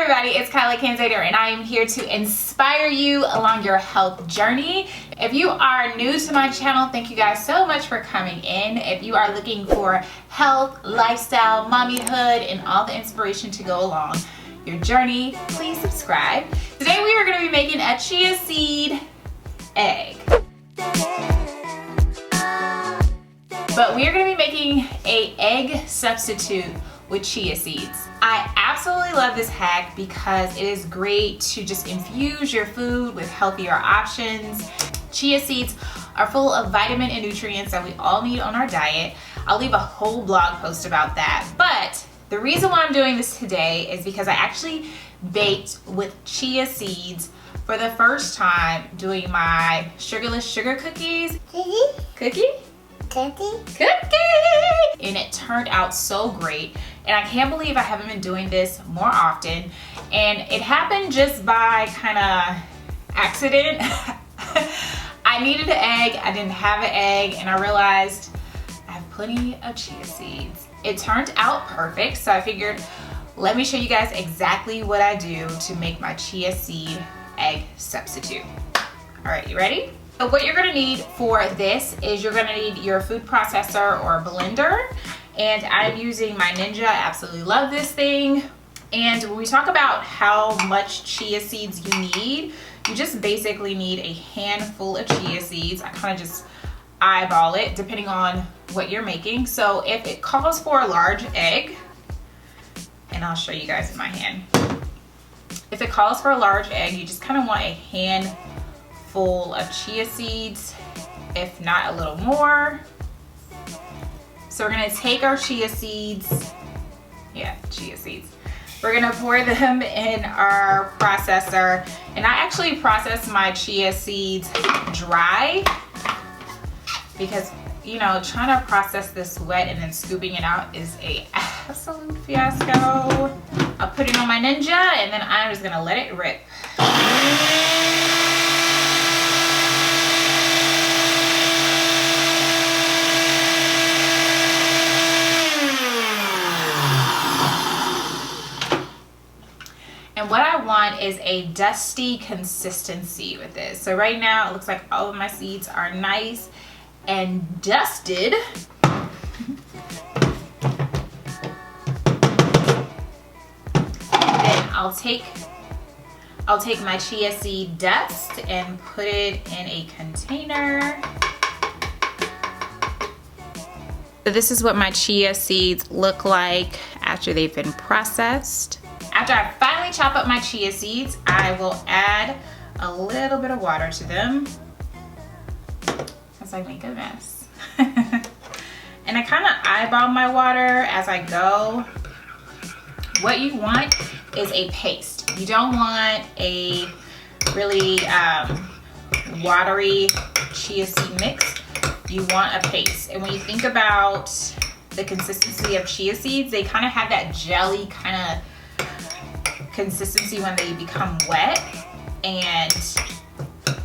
everybody, it's Kyla and I am here to inspire you along your health journey. If you are new to my channel, thank you guys so much for coming in. If you are looking for health, lifestyle, mommyhood, and all the inspiration to go along your journey, please subscribe. Today we are going to be making a chia seed egg. But we are going to be making an egg substitute with chia seeds. I absolutely love this hack because it is great to just infuse your food with healthier options. Chia seeds are full of vitamin and nutrients that we all need on our diet. I'll leave a whole blog post about that. But the reason why I'm doing this today is because I actually baked with chia seeds for the first time doing my sugarless sugar cookies. Cookie? And it turned out so great, and I can't believe I haven't been doing this more often. And it happened just by kind of accident. I needed an egg, I didn't have an egg, and I realized I have plenty of chia seeds. It turned out perfect, so I figured let me show you guys exactly what I do to make my chia seed egg substitute. All right, you ready? So what you're gonna need for this is you're gonna need your food processor or blender, and I'm using my Ninja. I absolutely love this thing. And when we talk about how much chia seeds you need, you just basically need a handful of chia seeds. I kind of just eyeball it depending on what you're making. So if it calls for a large egg, and I'll show you guys in my hand. If it calls for a large egg, you just kind of want a handful of chia seeds, if not a little more. So we're gonna take our chia seeds, we're gonna pour them in our processor. And I actually process my chia seeds dry because, you know, trying to process this wet and then scooping it out is a absolute fiasco. I'll put it on my Ninja and then I'm just gonna let it rip. And what I want is a dusty consistency with this. So right now it looks like all of my seeds are nice and dusted. Then I'll take my chia seed dust and put it in a container. So this is what my chia seeds look like after they've been processed. After I finally chop up my chia seeds, I will add a little bit of water to them as I make a mess. And I kind of eyeball my water as I go. What you want is a paste. You don't want a really watery chia seed mix. You want a paste. And when you think about the consistency of chia seeds, they kind of have that jelly kind of consistency when they become wet, and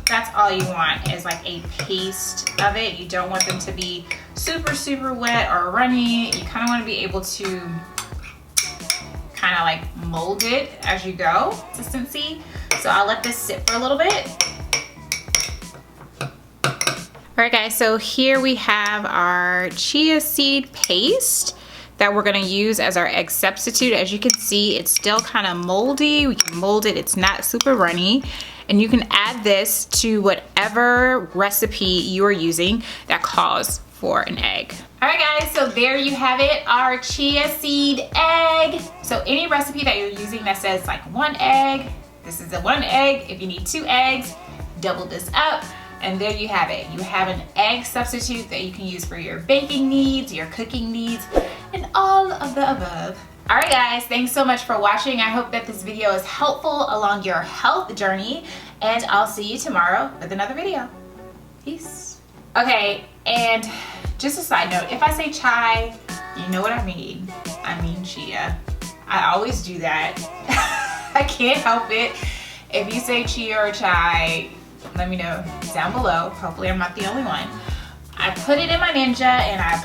that's all you want is like a paste of it. You don't want them to be super wet or runny. You kind of want to be able to kind of like mold it as you go, consistency. So I'll let this sit for a little bit. All right guys, so here we have our chia seed paste that we're gonna use as our egg substitute. As you can see, it's still kind of moldy. We can mold it, it's not super runny. And you can add this to whatever recipe you are using that calls for an egg. All right guys, so there you have it, our chia seed egg. So any recipe that you're using that says like 1 egg, this is the 1 egg. If you need 2 eggs, double this up. And there you have it. You have an egg substitute that you can use for your baking needs, your cooking needs, and all of the above. All right guys, thanks so much for watching. I hope that this video is helpful along your health journey, and I'll see you tomorrow with another video. Peace. Okay, and just a side note, if I say chai, you know what I mean. I mean chia. I always do that. I can't help it. If you say chia or chai, let me know down below. Hopefully I'm not the only one. I put it in my Ninja and I